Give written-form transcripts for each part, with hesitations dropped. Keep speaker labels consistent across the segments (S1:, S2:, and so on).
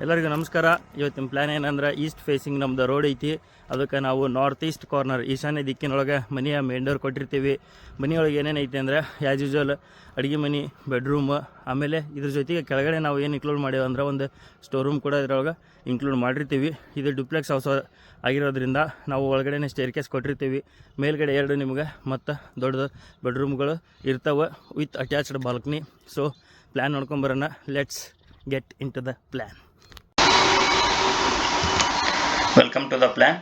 S1: ಎಲ್ಲರಿಗೂ ನಮಸ್ಕಾರ. ಇವತ್ತಿನ ಪ್ಲ್ಯಾನ್ ಏನಂದ್ರೆ ಈಸ್ಟ್ ಫೇಸಿಂಗ್ ನಮ್ದು ರೋಡ್ ಐತಿ. ಅದಕ್ಕೆ ನಾವು ನಾರ್ತ್ ಈಸ್ಟ್ ಕಾರ್ನರ್ ಈಶಾನ್ಯ ದಿಕ್ಕಿನೊಳಗೆ ಮನೆಯ ಮೇನ್ ಡೋರ್ ಕೊಟ್ಟಿರ್ತೀವಿ. ಮನೆಯೊಳಗೆ ಏನೇನು ಐತಿ ಅಂದರೆ ಆ್ಯಸ್ ಯೂಶ್ವಲ್ ಅಡುಗೆ ಮನೆ, ಬೆಡ್ರೂಮ್, ಆಮೇಲೆ ಇದ್ರ ಜೊತೆಗೆ ಕೆಳಗಡೆ ನಾವು ಏನು ಇನ್ಕ್ಲೂಡ್ ಮಾಡೇವೆ ಅಂದ್ರೆ ಒಂದು ಸ್ಟೋರ್ ರೂಮ್ ಕೂಡ ಇದ್ರೊಳಗೆ ಇನ್ಕ್ಲೂಡ್ ಮಾಡಿರ್ತೀವಿ. ಇದು ಡುಪ್ಲೆಕ್ಸ್ ಹೌಸ್ ಆಗಿರೋದ್ರಿಂದ ನಾವು ಒಳಗಡೆ ಸ್ಟೇರ್ ಕೇಸ್ ಕೊಟ್ಟಿರ್ತೀವಿ. ಮೇಲ್ಗಡೆ 2 ನಿಮ್ಗೆ ಮತ್ತು ದೊಡ್ಡದು ಬೆಡ್ರೂಮ್ಗಳು ಇರ್ತವೆ with attached balcony. So plan ನೋಡ್ಕೊಂಬರೋಣ. Let's get into the plan. Welcome to the plan.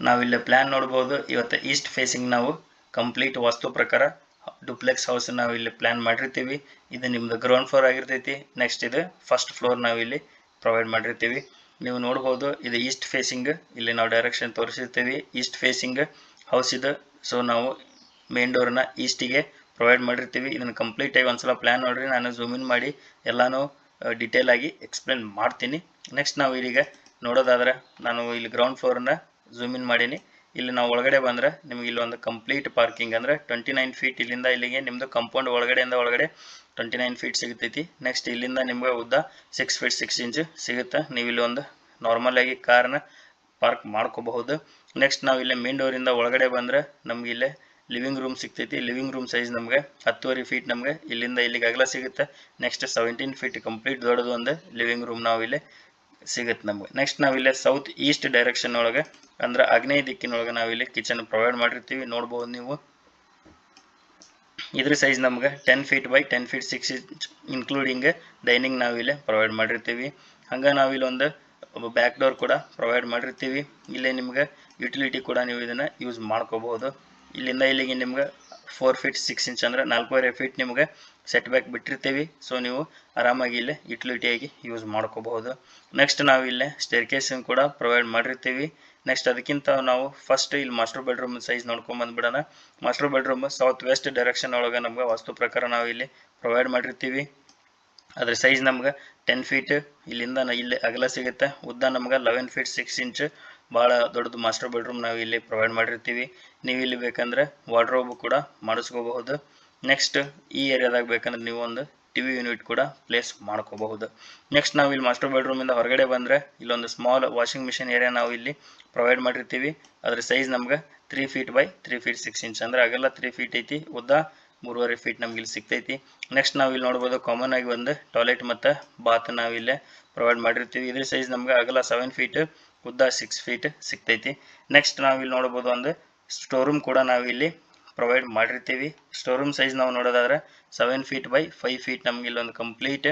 S1: ನಾವಿಲ್ಲಿ ಪ್ಲ್ಯಾನ್ ನೋಡ್ಬೋದು. ಇವತ್ತು ಈಸ್ಟ್ ಫೇಸಿಂಗ್ ನಾವು ಕಂಪ್ಲೀಟ್ ವಾಸ್ತು ಪ್ರಕಾರ ಡುಪ್ಲೆಕ್ಸ್ ಹೌಸ್ ನಾವಿಲ್ಲಿ ಪ್ಲ್ಯಾನ್ ಮಾಡಿರ್ತೀವಿ. ಇದು ನಿಮ್ಮದು ಗ್ರೌಂಡ್ ಫ್ಲೋರ್ ಆಗಿರ್ತೈತಿ. ನೆಕ್ಸ್ಟ್ ಇದು ಫಸ್ಟ್ ಫ್ಲೋರ್ ನಾವಿಲ್ಲಿ ಪ್ರೊವೈಡ್ ಮಾಡಿರ್ತೀವಿ. ನೀವು ನೋಡ್ಬೋದು ಇದು ಈಸ್ಟ್ ಫೇಸಿಂಗ್. ಇಲ್ಲಿ ನಾವು ಡೈರೆಕ್ಷನ್ ತೋರಿಸಿರ್ತೀವಿ. ಈಸ್ಟ್ ಫೇಸಿಂಗ್ ಹೌಸ್ ಇದು. ಸೊ ನಾವು ಮೇನ್ ಡೋರ್ನ ಈಸ್ಟಿಗೆ ಪ್ರೊವೈಡ್ ಮಾಡಿರ್ತೀವಿ. ಇದನ್ನು ಕಂಪ್ಲೀಟಾಗಿ ಒಂದ್ಸಲ ಪ್ಲ್ಯಾನ್ ನೋಡ್ರಿ. ನಾನು ಝೂಮ್ ಇನ್ ಮಾಡಿ ಎಲ್ಲನೂ ಡಿಟೇಲ್ ಆಗಿ ಎಕ್ಸ್ಪ್ಲೇನ್ ಮಾಡ್ತೀನಿ. ನೆಕ್ಸ್ಟ್ ನಾವು ಇಲ್ಲಿಗೆ ನೋಡೋದಾದ್ರೆ ನಾನು ಇಲ್ಲಿ ಗ್ರೌಂಡ್ ಫ್ಲೋರ್ನ ಝೂಮ್ ಇನ್ ಮಾಡೀನಿ. ಇಲ್ಲಿ ನಾವು ಒಳಗಡೆ ಬಂದರೆ ನಿಮಗೆ ಇಲ್ಲಿ ಒಂದು ಕಂಪ್ಲೀಟ್ ಪಾರ್ಕಿಂಗ್ ಅಂದರೆ 29 ಫೀಟ್ ಇಲ್ಲಿಂದ ಇಲ್ಲಿಗೆ ನಿಮ್ಮದು ಕಂಪೌಂಡ್ ಒಳಗಡೆಯಿಂದ ಒಳಗಡೆ 29 ಫೀಟ್ ಸಿಗುತ್ತೈತಿ. ನೆಕ್ಸ್ಟ್ ಇಲ್ಲಿಂದ ನಿಮ್ಗೆ ಉದ್ದ 6 ಫೀಟ್ 6 ಇಂಚ್ ಸಿಗುತ್ತೆ. ನೀವು ಇಲ್ಲಿ ಒಂದು ನಾರ್ಮಲ್ ಆಗಿ ಕಾರ್ನ ಪಾರ್ಕ್ ಮಾಡ್ಕೋಬಹುದು. ನೆಕ್ಸ್ಟ್ ನಾವು ಇಲ್ಲಿ ಮೇನ್ ಡೋರಿಂದ ಒಳಗಡೆ ಬಂದರೆ ನಮ್ಗೆ ಇಲ್ಲೇ ಲಿವಿಂಗ್ ರೂಮ್ ಸಿಗ್ತೈತಿ. ಲಿವಿಂಗ್ ರೂಮ್ ಸೈಜ್ ನಮಗೆ 10.5 ಫೀಟ್ ನಮಗೆ ಇಲ್ಲಿಂದ ಇಲ್ಲಿಗೆ ಅಗಲ ಸಿಗುತ್ತೆ. ನೆಕ್ಸ್ಟ್ 17 ಫೀಟ್ ಕಂಪ್ಲೀಟ್ ದೊಡ್ಡದು ಒಂದು ಲಿವಿಂಗ್ ರೂಮ್ ನಾವು ಇಲ್ಲಿ ಸಿಗುತ್ತೆ ನಮಗೆ. ನೆಕ್ಸ್ಟ್ ನಾವಿಲ್ಲಿ ಸೌತ್ ಈಸ್ಟ್ ಡೈರೆಕ್ಷನ್ ಒಳಗೆ ಅಂದ್ರೆ ಆಗ್ನೇಯ ದಿಕ್ಕಿನೊಳಗೆ ನಾವಿಲ್ಲಿ ಕಿಚನ್ ಪ್ರೊವೈಡ್ ಮಾಡಿರ್ತೀವಿ. ನೋಡ್ಬೋದು ನೀವು. ಇದ್ರ ಸೈಜ್ ನಮ್ಗೆ 10 feet by 10 feet 6 inch including dining ನಾವಿಲ್ಲಿ ಪ್ರೊವೈಡ್ ಮಾಡಿರ್ತೀವಿ. ಹಂಗೆ ನಾವಿಲ್ಲಿ ಒಂದು ಬ್ಯಾಕ್ ಡೋರ್ ಕೂಡ ಪ್ರೊವೈಡ್ ಮಾಡಿರ್ತೀವಿ. ಇಲ್ಲೇ ನಿಮ್ಗೆ ಯುಟಿಲಿಟಿ ಕೂಡ ನೀವು ಇದನ್ನು ಯೂಸ್ ಮಾಡ್ಕೋಬಹುದು. ಇಲ್ಲಿಂದ ಇಲ್ಲಿಗೆ ನಿಮ್ಗೆ 4 ಫೀಟ್ 6 ಇಂಚ್ ಅಂದರೆ 4.5 ಫೀಟ್ ನಿಮ್ಗೆ ಸೆಟ್ ಬ್ಯಾಕ್ ಬಿಟ್ಟಿರ್ತೀವಿ. ಸೊ ನೀವು ಆರಾಮಾಗಿ ಇಲ್ಲೇ ಯುಟಿಲಿಟಿಯಾಗಿ ಯೂಸ್ ಮಾಡ್ಕೋಬಹುದು. ನೆಕ್ಸ್ಟ್ ನಾವು ಇಲ್ಲೇ ಸ್ಟೇರ್ ಕೇಸನ್ನು ಕೂಡ ಪ್ರೊವೈಡ್ ಮಾಡಿರ್ತೀವಿ. ನೆಕ್ಸ್ಟ್ ಅದಕ್ಕಿಂತ ನಾವು ಫಸ್ಟ್ ಇಲ್ಲಿ ಮಾಸ್ಟರ್ ಬೆಡ್ರೂಮ್ ಸೈಜ್ ನೋಡ್ಕೊಂಡ್ ಬಂದ್ಬಿಡೋಣ. Master bedroom south west direction ಒಳಗೆ ನಮ್ಗೆ ವಾಸ್ತು ಪ್ರಕಾರ ನಾವು ಇಲ್ಲಿ ಪ್ರೊವೈಡ್ ಮಾಡಿರ್ತೀವಿ. ಅದ್ರ ಸೈಜ್ ನಮ್ಗೆ 10 ಫೀಟ್ ಇಲ್ಲಿಂದ ಇಲ್ಲಿ ಅಗಲ ಸಿಗುತ್ತೆ. ಉದ್ದ ನಮ್ಗೆ 11 ಫೀಟ್ 6 ಇಂಚ್ ಭಾಳ ದೊಡ್ಡದು ಮಾಸ್ಟರ್ ಬೆಡ್ರೂಮ್ ನಾವು ಇಲ್ಲಿ ಪ್ರೊವೈಡ್ ಮಾಡಿರ್ತೀವಿ. ನೀವು ಇಲ್ಲಿ ಬೇಕಂದ್ರೆ ವಾರ್ಡ್ರೋಬ್ ಕೂಡ ಮಾಡಿಸ್ಕೋಬಹುದು. ನೆಕ್ಸ್ಟ್ ಈ ಏರಿಯಾದಾಗ ಬೇಕಂದ್ರೆ ನೀವು ಒಂದು ಟಿವಿ ಯೂನಿಟ್ ಕೂಡ ಪ್ಲೇಸ್ ಮಾಡ್ಕೋಬಹುದು. ನೆಕ್ಸ್ಟ್ ನಾವು ಇಲ್ಲಿ ಮಾಸ್ಟರ್ ಬೆಡ್ರೂಮಿಂದ ಹೊರಗಡೆ ಬಂದರೆ ಇಲ್ಲೊಂದು ಸ್ಮಾಲ್ ವಾಷಿಂಗ್ ಮಿಷಿನ್ ಏರಿಯಾ ನಾವು ಇಲ್ಲಿ ಪ್ರೊವೈಡ್ ಮಾಡಿರ್ತೀವಿ. ಅದ್ರ ಸೈಜ್ ನಮ್ಗೆ 3 ಫೀಟ್ ಬೈ 3 ಫೀಟ್ 6 ಇಂಚ್ ಅಂದರೆ ಅಗಲ 3 ಫೀಟ್ ಐತಿ, ಉದ್ದ 3.5 ಫೀಟ್ ನಮ್ಗೆ ಇಲ್ಲಿ ಸಿಗ್ತೈತಿ. ನೆಕ್ಸ್ಟ್ ನಾವು ಇಲ್ಲಿ ನೋಡ್ಬೋದು ಕಾಮನ್ ಆಗಿ ಒಂದು ಟಾಯ್ಲೆಟ್ ಮತ್ತು ಬಾತ್ ನಾವಿಲ್ಲೇ ಪ್ರೊವೈಡ್ ಮಾಡಿರ್ತೀವಿ. ಇದ್ರ ಸೈಜ್ ನಮ್ಗೆ ಅಗಲ 7 ಫೀಟ್, ಉದ್ದ 6 ಫೀಟ್ ಸಿಗ್ತೈತಿ. ನೆಕ್ಸ್ಟ್ ನಾವಿಲ್ಲಿ ನೋಡ್ಬೋದು ಒಂದು ಸ್ಟೋರ್ ರೂಮ್ ಕೂಡ ನಾವಿಲ್ಲಿ ಪ್ರೊವೈಡ್ ಮಾಡಿರ್ತೀವಿ. ಸ್ಟೋರ್ ರೂಮ್ ಸೈಜ್ ನಾವು ನೋಡೋದಾದ್ರೆ 7 ಫೀಟ್ ಬೈ 5 ಫೀಟ್ ನಮ್ಗೆ ಇಲ್ಲೊಂದು ಕಂಪ್ಲೀಟ್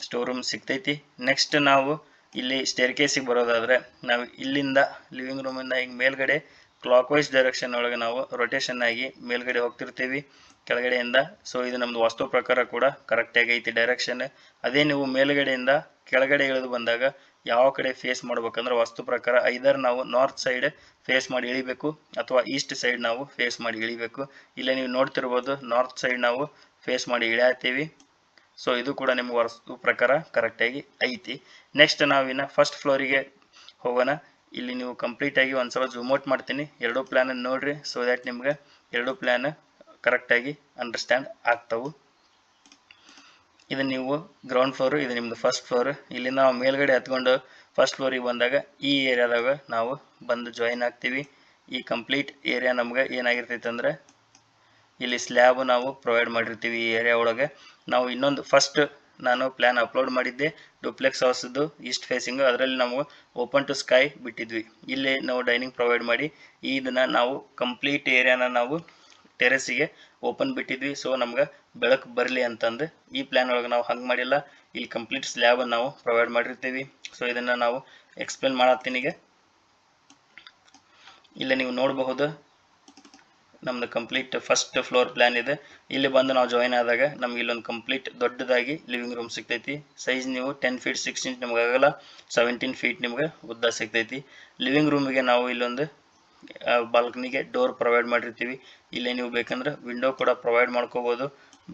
S1: ಸ್ಟೋರ್ ರೂಮ್ ಸಿಗ್ತೈತಿ. ನೆಕ್ಸ್ಟ್ ನಾವು ಇಲ್ಲಿ ಸ್ಟೇರ್ ಕೇಸಿಗೆ ಬರೋದಾದ್ರೆ ನಾವು ಇಲ್ಲಿಂದ ಲಿವಿಂಗ್ ರೂಮಿಂದ ಹಿಂಗೆ ಮೇಲ್ಗಡೆ ಕ್ಲಾಕ್ ವೈಸ್ ಡೈರೆಕ್ಷನ್ ಒಳಗೆ ನಾವು ರೊಟೇಷನ್ ಆಗಿ ಮೇಲ್ಗಡೆ ಹೋಗ್ತಿರ್ತೀವಿ ಕೆಳಗಡೆಯಿಂದ. ಸೊ ಇದು ನಮ್ದು ವಾಸ್ತು ಪ್ರಕಾರ ಕೂಡ ಕರೆಕ್ಟಾಗಿ ಐತಿ ಡೈರೆಕ್ಷನ್. ಅದೇ ನೀವು ಮೇಲ್ಗಡೆಯಿಂದ ಕೆಳಗಡೆ ಇಳಿದು ಬಂದಾಗ ಯಾವ ಕಡೆ ಫೇಸ್ ಮಾಡ್ಬೇಕಂದ್ರೆ ವಾಸ್ತು ಪ್ರಕಾರ ಐದರ್ ನಾವು ನಾರ್ತ್ ಸೈಡ್ ಫೇಸ್ ಮಾಡಿ ಇಳಿಬೇಕು ಅಥವಾ ಈಸ್ಟ್ ಸೈಡ್ ನಾವು ಫೇಸ್ ಮಾಡಿ ಇಳಿಬೇಕು. ಇಲ್ಲೇ ನೀವು ನೋಡ್ತಿರ್ಬೋದು ನಾರ್ತ್ ಸೈಡ್ ನಾವು ಫೇಸ್ ಮಾಡಿ ಇಳಿಯತ್ತೀವಿ. ಸೊ ಇದು ಕೂಡ ನಿಮ್ಗೆ ವಾಸ್ತು ಪ್ರಕಾರ ಕರೆಕ್ಟಾಗಿ ಐತಿ. ನೆಕ್ಸ್ಟ್ ನಾವಿನ್ನ ಫಸ್ಟ್ ಫ್ಲೋರಿಗೆ ಹೋಗೋಣ. ಇಲ್ಲಿ ನೀವು ಕಂಪ್ಲೀಟಾಗಿ ಒಂದ್ಸಲ ಝೂಮ್ ಔಟ್ ಮಾಡ್ತೀನಿ. ಎರಡೂ ಪ್ಲ್ಯಾನ್ ನೋಡ್ರಿ. ಸೊ ದ್ಯಾಟ್ ನಿಮ್ಗೆ ಎರಡೂ ಪ್ಲ್ಯಾನ್ ಕರೆಕ್ಟಾಗಿ ಅಂಡರ್ಸ್ಟ್ಯಾಂಡ್ ಆಗ್ತವು. ಇದು ನೀವು ಗ್ರೌಂಡ್ ಫ್ಲೋರು, ಇದು ನಿಮ್ಮದು ಫಸ್ಟ್ ಫ್ಲೋರ್. ಇಲ್ಲಿಂದ ನಾವು ಮೇಲ್ಗಡೆ ಹತ್ಕೊಂಡು ಫಸ್ಟ್ ಫ್ಲೋರಿಗೆ ಬಂದಾಗ ಈ ಏರಿಯಾದಾಗ ನಾವು ಬಂದು ಜಾಯಿನ್ ಆಗ್ತೀವಿ. ಈ ಕಂಪ್ಲೀಟ್ ಏರಿಯಾ ನಮ್ಗೆ ಏನಾಗಿರ್ತೈತೆ ಅಂದರೆ ಇಲ್ಲಿ ಸ್ಲ್ಯಾಬ್ ನಾವು ಪ್ರೊವೈಡ್ ಮಾಡಿರ್ತೀವಿ. ಈ ಏರಿಯಾ ಒಳಗೆ ನಾವು ಇನ್ನೊಂದು ಫಸ್ಟ್ ನಾನು ಪ್ಲ್ಯಾನ್ ಅಪ್ಲೋಡ್ ಮಾಡಿದ್ದೆ ಡುಪ್ಲೆಕ್ಸ್ ಹೌಸ್ದು ಈಸ್ಟ್ ಫೇಸಿಂಗು. ಅದರಲ್ಲಿ ನಾವು ಓಪನ್ ಟು ಸ್ಕೈ ಬಿಟ್ಟಿದ್ವಿ. ಇಲ್ಲಿ ನಾವು ಡೈನಿಂಗ್ ಪ್ರೊವೈಡ್ ಮಾಡಿ ಇದನ್ನು ನಾವು ಕಂಪ್ಲೀಟ್ ಏರಿಯಾನ ನಾವು ಟೆರೆಸಿಗೆ ಓಪನ್ ಬಿಟ್ಟಿದ್ವಿ. ಸೊ ನಮ್ಗೆ ಬೆಳಕು ಬರಲಿ ಅಂತಂದು ಈ ಪ್ಲ್ಯಾನ್ ಒಳಗೆ ನಾವು ಹಂಗೆ ಮಾಡಿಲ್ಲ. ಇಲ್ಲಿ ಕಂಪ್ಲೀಟ್ ಸ್ಲ್ಯಾಬನ್ನು ನಾವು ಪ್ರೊವೈಡ್ ಮಾಡಿರ್ತೀವಿ. ಸೊ ಇದನ್ನು ನಾವು ಎಕ್ಸ್ಪ್ಲೇನ್ ಮಾಡತ್ತೀನಿ ಈಗ. ಇಲ್ಲಿ ನೀವು ನೋಡಬಹುದು ನಮ್ದು ಕಂಪ್ಲೀಟ್ ಫಸ್ಟ್ ಫ್ಲೋರ್ ಪ್ಲ್ಯಾನ್ ಇದೆ. ಇಲ್ಲಿ ಬಂದು ನಾವು ಜಾಯಿನ್ ಆದಾಗ ನಮ್ಗೆ ಇಲ್ಲೊಂದು ಕಂಪ್ಲೀಟ್ ದೊಡ್ಡದಾಗಿ ಲಿವಿಂಗ್ ರೂಮ್ ಸಿಗ್ತೈತಿ. ಸೈಜ್ ನೀವು 10 ಫೀಟ್ 6 ಇಂಚ್ ನಿಮ್ಗೆ ಆಗಲ್ಲ, 17 ಫೀಟ್ ನಿಮ್ಗೆ ಉದ್ದ ಸಿಗ್ತೈತಿ. ಲಿವಿಂಗ್ ರೂಮಿಗೆ ನಾವು ಇಲ್ಲೊಂದು ಬಾಲ್ಕನಿಗೆ ಡೋರ್ ಪ್ರೊವೈಡ್ ಮಾಡಿರ್ತೀವಿ. ಇಲ್ಲೇ ನೀವು ಬೇಕಂದ್ರೆ ವಿಂಡೋ ಕೂಡ ಪ್ರೊವೈಡ್ ಮಾಡ್ಕೋಬೋದು.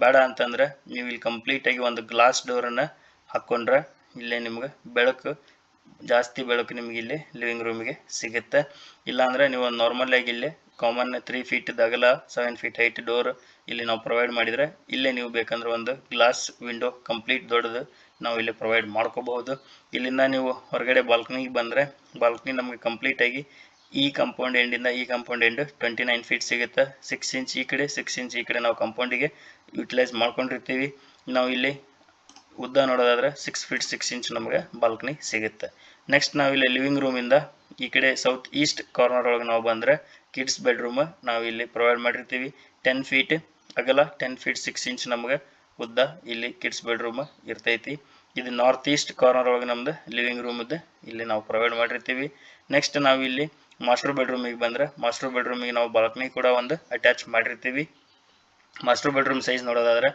S1: ಬೇಡ ಅಂತಂದ್ರೆ ನೀವು ಇಲ್ಲಿ ಕಂಪ್ಲೀಟಾಗಿ ಒಂದು ಗ್ಲಾಸ್ ಡೋರನ್ನು ಹಾಕ್ಕೊಂಡ್ರೆ ಇಲ್ಲೇ ನಿಮ್ಗೆ ಜಾಸ್ತಿ ಬೆಳಕು ನಿಮಗೆ ಇಲ್ಲಿ ಲಿವಿಂಗ್ ರೂಮಿಗೆ ಸಿಗುತ್ತೆ. ಇಲ್ಲಾಂದರೆ ನೀವು ಒಂದು ನಾರ್ಮಲ್ ಆಗಿ ಇಲ್ಲಿ ಕಾಮನ್ 3 ಫೀಟ್ ಅಗಲ 7 ಫೀಟ್ ಹೈಟ್ ಡೋರ್ ಇಲ್ಲಿ ನಾವು ಪ್ರೊವೈಡ್ ಮಾಡಿದರೆ, ಇಲ್ಲೇ ನೀವು ಬೇಕಂದ್ರೆ ಒಂದು ಗ್ಲಾಸ್ ವಿಂಡೋ ಕಂಪ್ಲೀಟ್ ದೊಡ್ಡದು ನಾವು ಇಲ್ಲಿ ಪ್ರೊವೈಡ್ ಮಾಡ್ಕೋಬಹುದು. ಇಲ್ಲಿಂದ ನೀವು ಹೊರಗಡೆ ಬಾಲ್ಕನಿಗೆ ಬಂದರೆ ಬಾಲ್ಕನಿ ನಮಗೆ ಕಂಪ್ಲೀಟಾಗಿ ಈ ಕಾಂಪೌಂಡ್ ಎಂಡಿಂದ ಈ ಕಾಂಪೌಂಡ್ ಎಂಡ್ 29 ಫೀಟ್ ಸಿಗುತ್ತೆ. 6 ಇಂಚ್ ಈ ಕಡೆ 6 ಇಂಚ್ ಈ ಕಡೆ ನಾವು ಕಾಂಪೌಂಡಿಗೆ ಯುಟಿಲೈಸ್ ಮಾಡ್ಕೊಂಡಿರ್ತೀವಿ. ನಾವು ಇಲ್ಲಿ ಉದ್ದ ನೋಡೋದಾದ್ರೆ 6 ಫೀಟ್ 6 ಇಂಚ್ ನಮಗೆ ಬಾಲ್ಕನಿ ಸಿಗುತ್ತೆ. ನೆಕ್ಸ್ಟ್ ನಾವಿಲ್ಲಿ ಲಿವಿಂಗ್ ರೂಮಿಂದ ಈ ಕಡೆ ಸೌತ್ ಈಸ್ಟ್ ಕಾರ್ನರ್ ಒಳಗೆ ನಾವು ಬಂದರೆ ಕಿಡ್ಸ್ ಬೆಡ್ರೂಮ್ ನಾವು ಇಲ್ಲಿ ಪ್ರೊವೈಡ್ ಮಾಡಿರ್ತೀವಿ. 10 ಫೀಟ್ ಅಗಲ 10 ಫೀಟ್ 6 ಇಂಚ್ ನಮಗೆ ಉದ್ದ ಇಲ್ಲಿ ಕಿಡ್ಸ್ ಬೆಡ್ರೂಮ್ ಇರ್ತೈತಿ. ಇದು ನಾರ್ತ್ ಈಸ್ಟ್ ಕಾರ್ನರ್ ಒಳಗೆ ನಮ್ದು ಲಿವಿಂಗ್ ರೂಮ್ ಇದೆ, ಇಲ್ಲಿ ನಾವು ಪ್ರೊವೈಡ್ ಮಾಡಿರ್ತೀವಿ. ನೆಕ್ಸ್ಟ್ ನಾವು ಇಲ್ಲಿ ಮಾಸ್ಟರ್ ಬೆಡ್ರೂಮಿಗೆ ಬಂದರೆ ಮಾಸ್ಟರ್ ಬೆಡ್ರೂಮಿಗೆ ನಾವು ಬಾಲ್ಕನಿ ಕೂಡ ಒಂದು ಅಟ್ಯಾಚ್ ಮಾಡಿರ್ತೀವಿ. ಮಾಸ್ಟರ್ ಬೆಡ್ರೂಮ್ ಸೈಜ್ ನೋಡೋದಾದ್ರೆ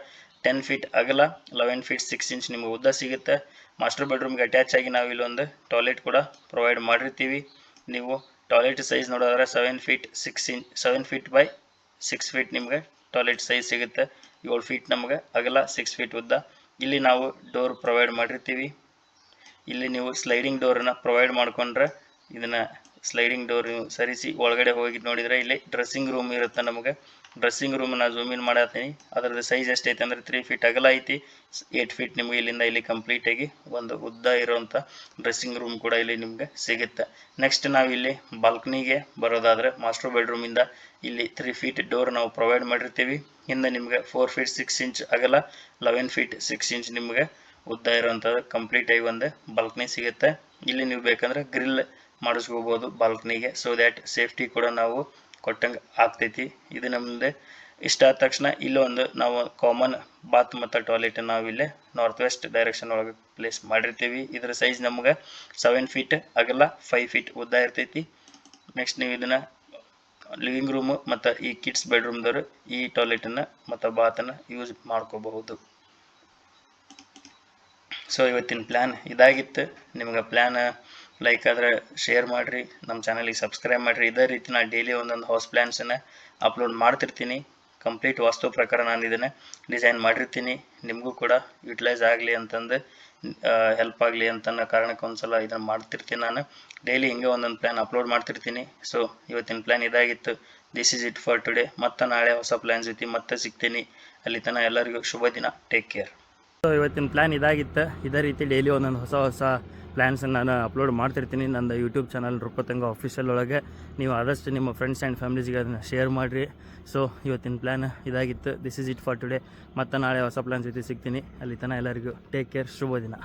S1: 10 ಫೀಟ್ ಅಗಲ 11 ಫೀಟ್ 6 ಇಂಚ್ ನಿಮಗೆ ಉದ್ದ ಸಿಗುತ್ತೆ. ಮಾಸ್ಟರ್ ಬೆಡ್ರೂಮ್ಗೆ ಅಟ್ಯಾಚ್ ಆಗಿ ನಾವು ಇಲ್ಲೊಂದು ಟಾಯ್ಲೆಟ್ ಕೂಡ ಪ್ರೊವೈಡ್ ಮಾಡಿರ್ತೀವಿ. ನೀವು ಟಾಯ್ಲೆಟ್ ಸೈಜ್ ನೋಡೋದಾದ್ರೆ 7 feet 6 inch 7 feet by 6 feet ನಿಮಗೆ ಟಾಯ್ಲೆಟ್ ಸೈಜ್ ಸಿಗುತ್ತೆ. 7 ಫೀಟ್ ನಮಗೆ ಅಗಲ 6 ಫೀಟ್ ಉದ್ದ. ಇಲ್ಲಿ ನಾವು ಡೋರ್ ಪ್ರೊವೈಡ್ ಮಾಡಿರ್ತೀವಿ. ಇಲ್ಲಿ ನೀವು ಸ್ಲೈಡಿಂಗ್ ಡೋರನ್ನು ಪ್ರೊವೈಡ್ ಮಾಡಿಕೊಂಡ್ರೆ ಇದನ್ನು ಸ್ಲೈಡಿಂಗ್ ಡೋರ್ ಸರಿಸಿ ಒಳಗಡೆ ಹೋಗಿ ನೋಡಿದರೆ ಇಲ್ಲಿ ಡ್ರೆಸ್ಸಿಂಗ್ ರೂಮ್ ಇರುತ್ತೆ. ನಮಗೆ ಡ್ರೆಸ್ಸಿಂಗ್ ರೂಮನ್ನು ಝೂಮ್ ಇನ್ ಮಾಡತ್ತೀನಿ. ಅದರದ್ದು ಸೈಜ್ ಎಷ್ಟೈತೆ ಅಂದರೆ 3 ಫೀಟ್ ಅಗಲ ಐತಿ, 8 ಫೀಟ್ ನಿಮಗೆ ಇಲ್ಲಿಂದ ಇಲ್ಲಿ ಕಂಪ್ಲೀಟಾಗಿ ಒಂದು ಉದ್ದ ಇರುವಂಥ ಡ್ರೆಸ್ಸಿಂಗ್ ರೂಮ್ ಕೂಡ ಇಲ್ಲಿ ನಿಮಗೆ ಸಿಗುತ್ತೆ. ನೆಕ್ಸ್ಟ್ ನಾವು ಇಲ್ಲಿ ಬಾಲ್ಕನಿಗೆ ಬರೋದಾದರೆ ಮಾಸ್ಟರ್ ಬೆಡ್ರೂಮಿಂದ ಇಲ್ಲಿ 3 ಫೀಟ್ ಡೋರ್ ನಾವು ಪ್ರೊವೈಡ್ ಮಾಡಿರ್ತೀವಿ. ಹಿಂದೆ ನಿಮಗೆ 4 ಫೀಟ್ 6 ಇಂಚ್ ಅಗಲ 11 ಫೀಟ್ 6 ಇಂಚ್ ನಿಮಗೆ ಉದ್ದ ಇರುವಂಥದ್ದು ಕಂಪ್ಲೀಟಾಗಿ ಒಂದು ಬಾಲ್ಕನಿ ಸಿಗುತ್ತೆ. ಇಲ್ಲಿ ನೀವು ಬೇಕಂದ್ರೆ ಗ್ರಿಲ್ ಮಾಡಿಸ್ಕೋಬೋದು ಬಾಲ್ಕನಿಗೆ, ಸೊ ದ್ಯಾಟ್ ಸೇಫ್ಟಿ ಕೂಡ ನಾವು ಕೊಟ್ಟಂಗೆ ಆಗ್ತೈತಿ. ಇದು ನಮ್ಮದು ಇಷ್ಟ ಆದ ತಕ್ಷಣ ಇಲ್ಲೊಂದು ನಾವು ಕಾಮನ್ ಬಾತ್ ಮತ್ತು ಟಾಯ್ಲೆಟ್ ನಾವು ಇಲ್ಲಿ ನಾರ್ತ್ ವೆಸ್ಟ್ ಡೈರೆಕ್ಷನ್ ಒಳಗೆ ಪ್ಲೇಸ್ ಮಾಡಿರ್ತೀವಿ. ಇದರ ಸೈಜ್ ನಮ್ಗೆ 7 ಫೀಟ್ ಅಗಲ 5 ಫೀಟ್ ಉದ್ದ ಇರ್ತೈತಿ. ನೆಕ್ಸ್ಟ್ ನೀವು ಇದನ್ನು ಲಿವಿಂಗ್ ರೂಮು ಮತ್ತು ಈ ಕಿಡ್ಸ್ ಬೆಡ್ರೂಮ್ದವರು ಈ ಟಾಯ್ಲೆಟನ್ನು ಮತ್ತು ಬಾತನ್ನು ಯೂಸ್ ಮಾಡ್ಕೋಬಹುದು. ಸೊ ಇವತ್ತಿನ ಪ್ಲ್ಯಾನ್ ಇದಾಗಿತ್ತು. ನಿಮ್ಗೆ ಪ್ಲ್ಯಾನ್ ಲೈಕ್ ಆದರೆ ಶೇರ್ ಮಾಡಿರಿ, ನಮ್ಮ ಚಾನಲಿಗೆ ಸಬ್ಸ್ಕ್ರೈಬ್ ಮಾಡಿರಿ. ಇದೇ ರೀತಿ ನಾನು ಡೈಲಿ ಒಂದೊಂದು ಹೌಸ್ ಪ್ಲ್ಯಾನ್ಸನ್ನು ಅಪ್ಲೋಡ್ ಮಾಡ್ತಿರ್ತೀನಿ. ಕಂಪ್ಲೀಟ್ ವಾಸ್ತು ಪ್ರಕಾರ ನಾನು ಇದನ್ನು ಡಿಸೈನ್ ಮಾಡಿರ್ತೀನಿ. ನಿಮಗೂ ಕೂಡ ಯುಟಿಲೈಸ್ ಆಗಲಿ ಅಂತಂದು ಹೆಲ್ಪ್ ಆಗಲಿ ಅಂತನ್ನೋ ಕಾರಣಕ್ಕೆ ಒಂದ್ಸಲ ಇದನ್ನು ಮಾಡ್ತಿರ್ತೀನಿ. ನಾನು ಡೈಲಿ ಹಿಂಗೆ ಒಂದೊಂದು ಪ್ಲ್ಯಾನ್ ಅಪ್ಲೋಡ್ ಮಾಡ್ತಿರ್ತೀನಿ. ಸೊ ಇವತ್ತಿನ ಪ್ಲ್ಯಾನ್ ಇದಾಗಿತ್ತು. This is it for today. ಮತ್ತೆ ನಾಳೆ ಹೊಸ ಪ್ಲ್ಯಾನ್ ಜೊತೆ ಮತ್ತೆ ಸಿಗ್ತೀನಿ. ಅಲ್ಲಿ ತನಕ ಎಲ್ಲರಿಗೂ ಶುಭ ದಿನ. Take care. ಸೊ ಇವತ್ತಿನ ಪ್ಲ್ಯಾನ್ ಇದಾಗಿತ್ತು. ಇದೇ ರೀತಿ ಡೈಲಿ ಒಂದೊಂದು ಹೊಸ ಪ್ಲ್ಯಾನ್ಸನ್ನು ನಾನು ಅಪ್ಲೋಡ್ ಮಾಡ್ತಿರ್ತೀನಿ ನನ್ನ ಯೂಟ್ಯೂಬ್ ಚಾನಲ್ ರೂಪತಂಗ ಆಫೀಷಿಯಲ್ ಒಳಗೆ. ನೀವು ಆದಷ್ಟು ನಿಮ್ಮ ಫ್ರೆಂಡ್ಸ್ ಆ್ಯಂಡ್ ಫ್ಯಾಮಿಲೀಸ್ಗೆ ಅದನ್ನು ಶೇರ್ ಮಾಡಿರಿ. ಸೊ ಇವತ್ತಿನ ಪ್ಲ್ಯಾನ್ ಇದಾಗಿತ್ತು. This is it for today. ಮತ್ತು ನಾಳೆ ಹೊಸ ಪ್ಲ್ಯಾನ್ ಜೊತೆ ಸಿಗ್ತೀನಿ. ಅಲ್ಲಿ ತನಕ ಎಲ್ಲರಿಗೂ ಟೇಕ್ ಕೇರ್. ಶುಭ ದಿನ.